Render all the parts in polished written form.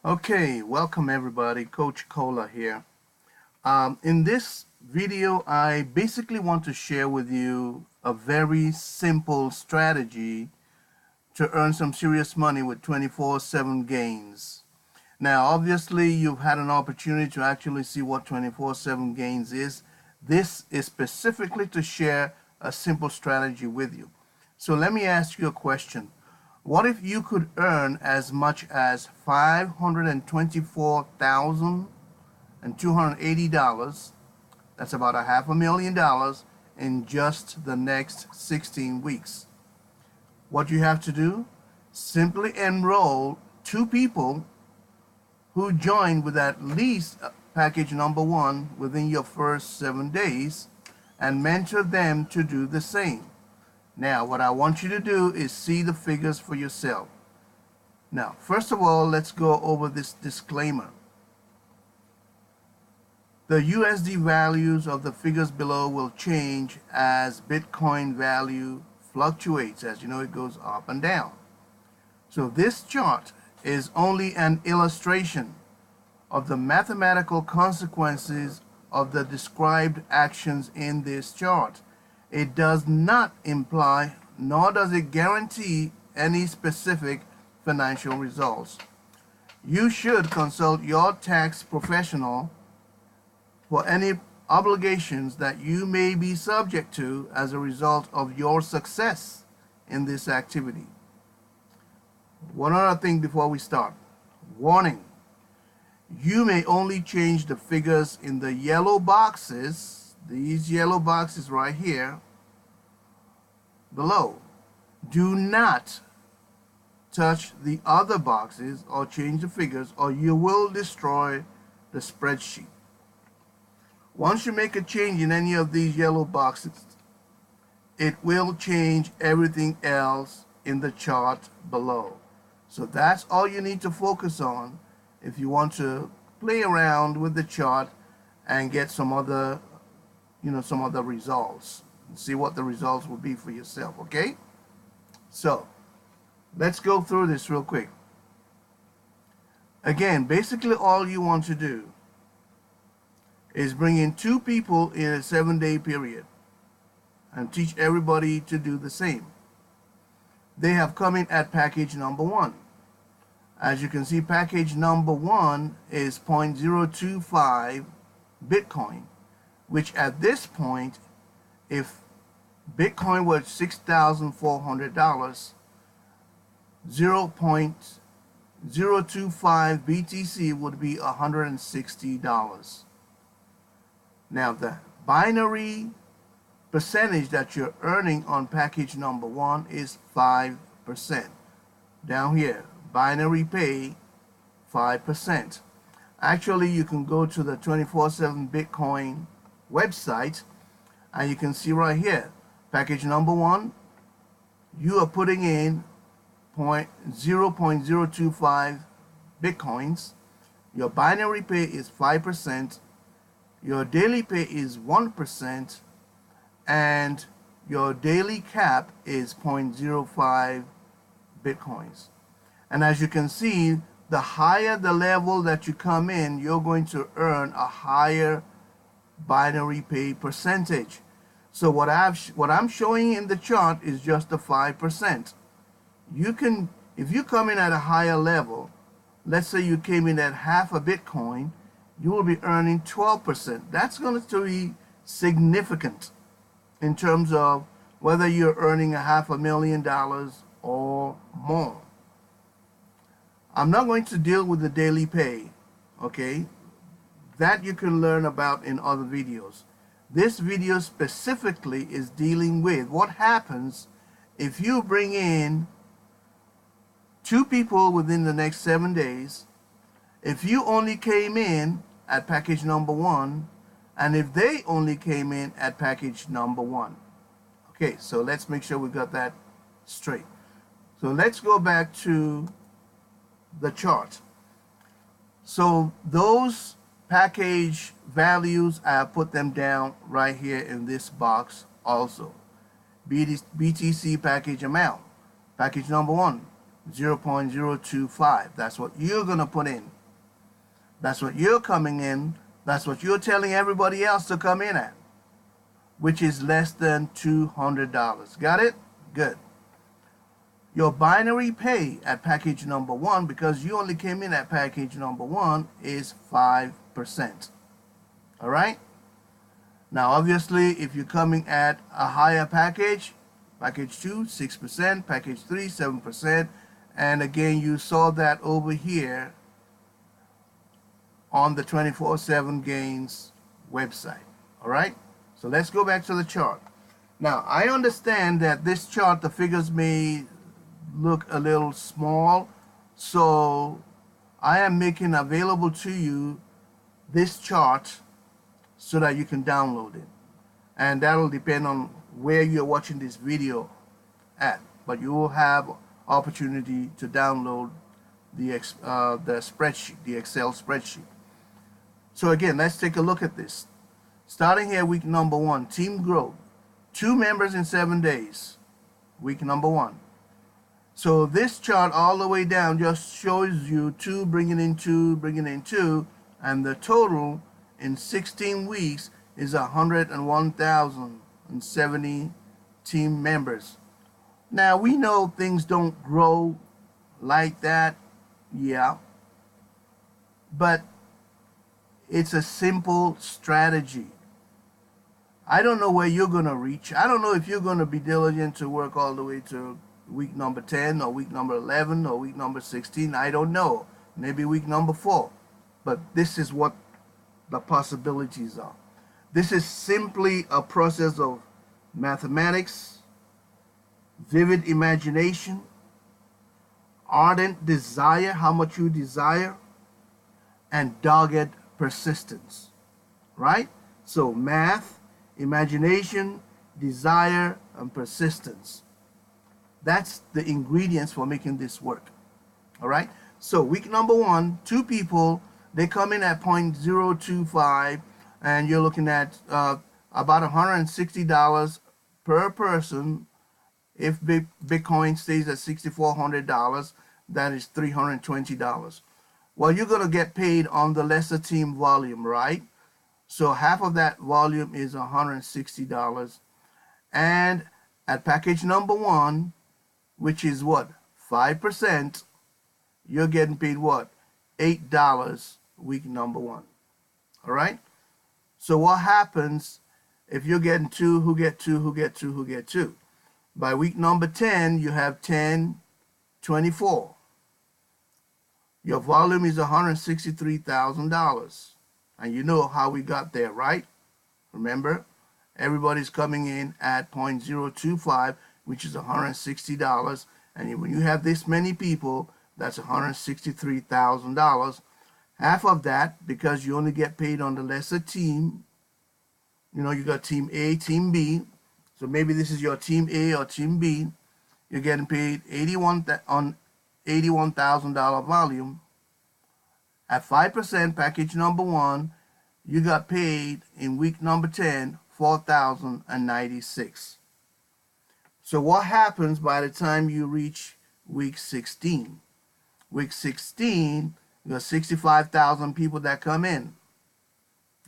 Okay, welcome everybody. Coach Kola here. In this video, I basically want to share with you a very simple strategy to earn some serious money with 24/7 gains. Now, obviously, you've had an opportunity to actually see what 24/7 gains is. This is specifically to share a simple strategy with you. So let me ask you a question. What if you could earn as much as $524,280? That's about a $500,000 in just the next 16 weeks. What you have to do? Simply enroll two people who join with at least package number one within your first 7 days and mentor them to do the same. Now, what I want you to do is see the figures for yourself. Now, first of all, let's go over this disclaimer. The USD values of the figures below will change as Bitcoin value fluctuates. As you know, it goes up and down. So this chart is only an illustration of the mathematical consequences of the described actions in this chart. It does not imply, nor does it guarantee any specific financial results. You should consult your tax professional for any obligations that you may be subject to as a result of your success in this activity. One other thing before we start. Warning. You may only change the figures in the yellow boxes, these yellow boxes right here, below. Do not touch the other boxes or change the figures, or you will destroy the spreadsheet. Once you make a change in any of these yellow boxes, it will change everything else in the chart below. So that's all you need to focus on if you want to play around with the chart and get some other results. See what the results will be for yourself, okay? So let's go through this real quick. Again, basically all you want to do is bring in two people in a 7-day period and teach everybody to do the same. They have come in at package number one. As you can see, package number one is 0.025 Bitcoin, which at this point, if Bitcoin was $6,400, 0.025 BTC would be $160. Now, the binary percentage that you're earning on package number one is 5%. Down here, binary pay 5%. Actually, you can go to the 24/7 Bitcoin website and you can see right here, package number one, you are putting in 0.025 Bitcoins. Your binary pay is 5%. Your daily pay is 1%, and your daily cap is 0.05 Bitcoins. And as you can see, the higher the level that you come in, you're going to earn a higher binary pay percentage. So what I'm showing in the chart is just the 5%. You can, if you come in at a higher level, let's say you came in at half a Bitcoin, you will be earning 12%. That's going to be significant in terms of whether you're earning a $500,000 or more. I'm not going to deal with the daily pay, okay? That you can learn about in other videos. This video specifically is dealing with what happens if you bring in two people within the next 7 days. If you only came in at package number one, and if they only came in at package number one. Okay, so let's make sure we got that straight. So let's go back to the chart. So those package values, I put them down right here in this box also. BTC package amount. Package number one, 0.025. That's what you're going to put in. That's what you're coming in. That's what you're telling everybody else to come in at, which is less than $200. Got it? Good. Your binary pay at package number 1, because you only came in at package number 1, is 5%. All right? Now, obviously, if you're coming at a higher package, package 2, 6%, package 3, 7%, and again, you saw that over here on the 24/7 Gains website. All right? So let's go back to the chart. Now, I understand that this chart, the figures may look a little small, so I am making available to you this chart so that you can download it, and that'll depend on where you're watching this video at, but you will have opportunity to download the spreadsheet, the Excel spreadsheet. So again, let's take a look at this. Starting here, week number 1, team growth, 2 members in 7 days, week number 1. So this chart all the way down just shows you 2 bringing in 2, bringing in 2, and the total in 16 weeks is 101,070 team members. Now, we know things don't grow like that, yeah, but it's a simple strategy. I don't know where you're going to reach. I don't know if you're going to be diligent to work all the way to week number 10 or week number 11 or week number 16. I don't know. Maybe week number 4. But this is what the possibilities are. This is simply a process of mathematics, vivid imagination, ardent desire, how much you desire, and dogged persistence. Right? So math, imagination, desire, and persistence. That's the ingredients for making this work. All right? So week number 1, 2 people, they come in at 0.025, and you're looking at about $160 per person. If Bitcoin stays at $6,400, that is $320. Well, you're going to get paid on the lesser team volume, right? So half of that volume is $160. And at package number 1, which is what? 5%, you're getting paid what? $8 week number 1. All right? So what happens if you're getting 2, who get 2, who get 2, who get 2? By week number 10, you have 10, 24. Your volume is $163,000. And you know how we got there, right? Remember, everybody's coming in at 0.025, which is $160. And when you have this many people, that's $163,000. Half of that, because you only get paid on the lesser team, you know, you got team A, team B. So maybe this is your team A or team B. You're getting paid $81,000 volume. At 5%, package number 1, you got paid in week number 10, $4,096. So what happens by the time you reach week 16? Week 16, you got 65,000 people that come in.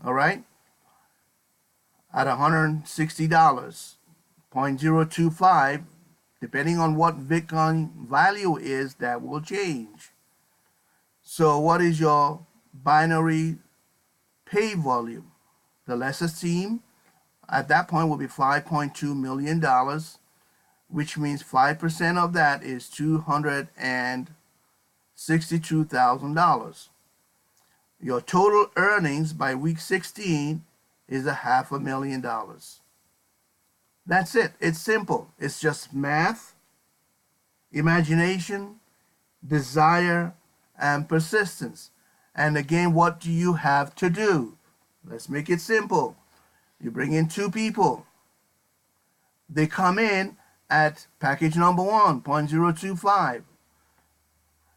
All right? At $160, 0.025, depending on what Bitcoin value is, that will change. So what is your binary pay volume? The lesser team at that point will be $5.2 million, which means 5% of that is $262,000. Your total earnings by week 16 is $500,000. That's it. It's simple. It's just math, imagination, desire, and persistence. And again, what do you have to do? Let's make it simple. You bring in 2 people. They come in at package number 1, 0.025.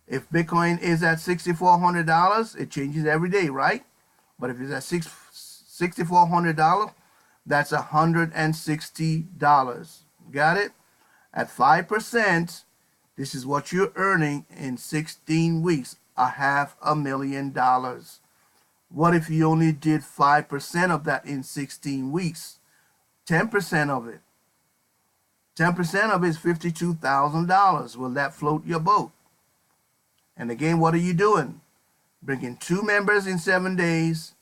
If Bitcoin is at $6,400, it changes every day, right? But if it's at $6,400, that's $160. Got it? At 5%, This is what you're earning in 16 weeks, $500,000. What if you only did 5% of that in 16 weeks? 10% of it. 10% of it is $52,000. Will that float your boat? And again, what are you doing? Bringing 2 members in 7 days.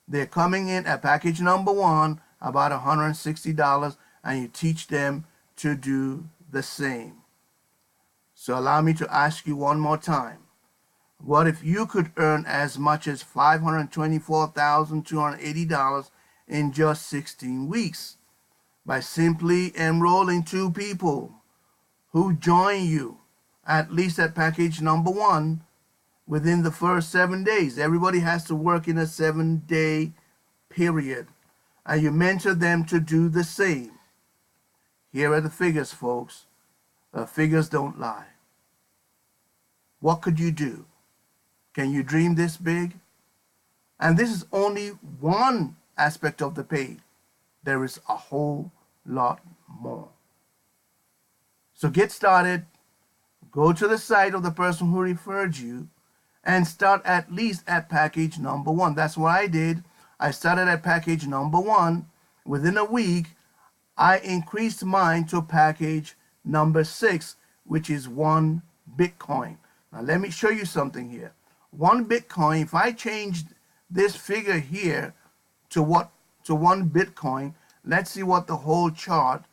They're coming in at package number 1, about $160, and you teach them to do the same. So allow me to ask you one more time. What if you could earn as much as $524,280 in just 16 weeks by simply enrolling 2 people who join you, at least at package number 1, within the first 7 days? Everybody has to work in a 7-day period, and you mentor them to do the same. Here are the figures, folks. Figures don't lie. What could you do? Can you dream this big? And this is only one aspect of the pay. There is a whole lot more. So get started. Go to the site of the person who referred you and start at least at package number 1. That's what I did. I started at package number 1. Within a week, I increased mine to package number 6, which is 1 Bitcoin. Now let me show you something here. 1 Bitcoin, if I changed this figure here to 1 Bitcoin, let's see what the whole chart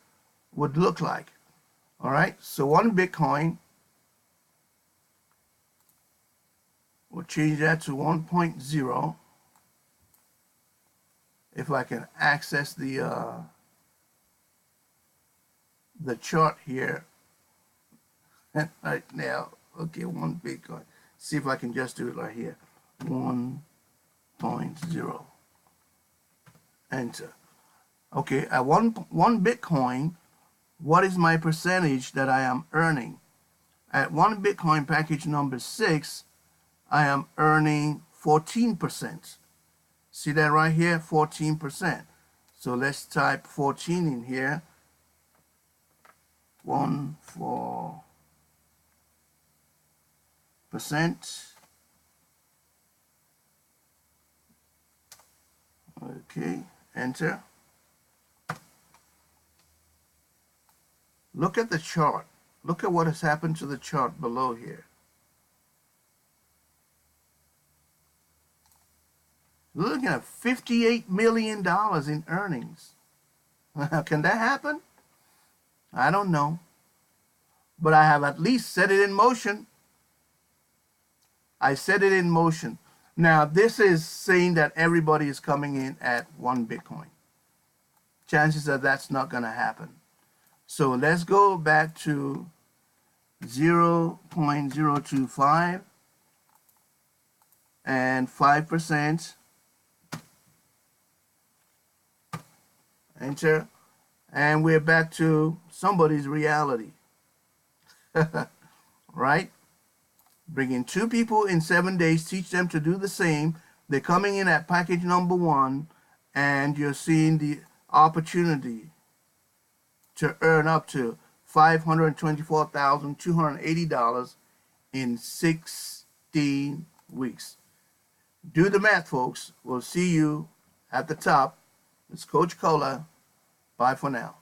would look like. All right, so 1 Bitcoin, we'll change that to 1.0. If I can access the chart here right now. Okay, 1 Bitcoin. See if I can just do it right here. 1.0. Enter. Okay, at one Bitcoin, what is my percentage that I am earning? At 1 Bitcoin package number 6, I am earning 14%. See that right here? 14%. So let's type 14 in here. 14%. Okay, enter. Look at the chart. Look at what has happened to the chart below here. We're looking at $58 million in earnings. Can that happen? I don't know. But I have at least set it in motion. I set it in motion. Now, this is saying that everybody is coming in at 1 Bitcoin. Chances are that's not going to happen. So let's go back to 0.025 and 5%. Enter. And we're back to somebody's reality. Right? Bring in 2 people in 7 days, teach them to do the same. They're coming in at package number 1, and you're seeing the opportunity to earn up to $524,280 in 16 weeks. Do the math, folks. We'll see you at the top. It's Coach Kola. Bye for now.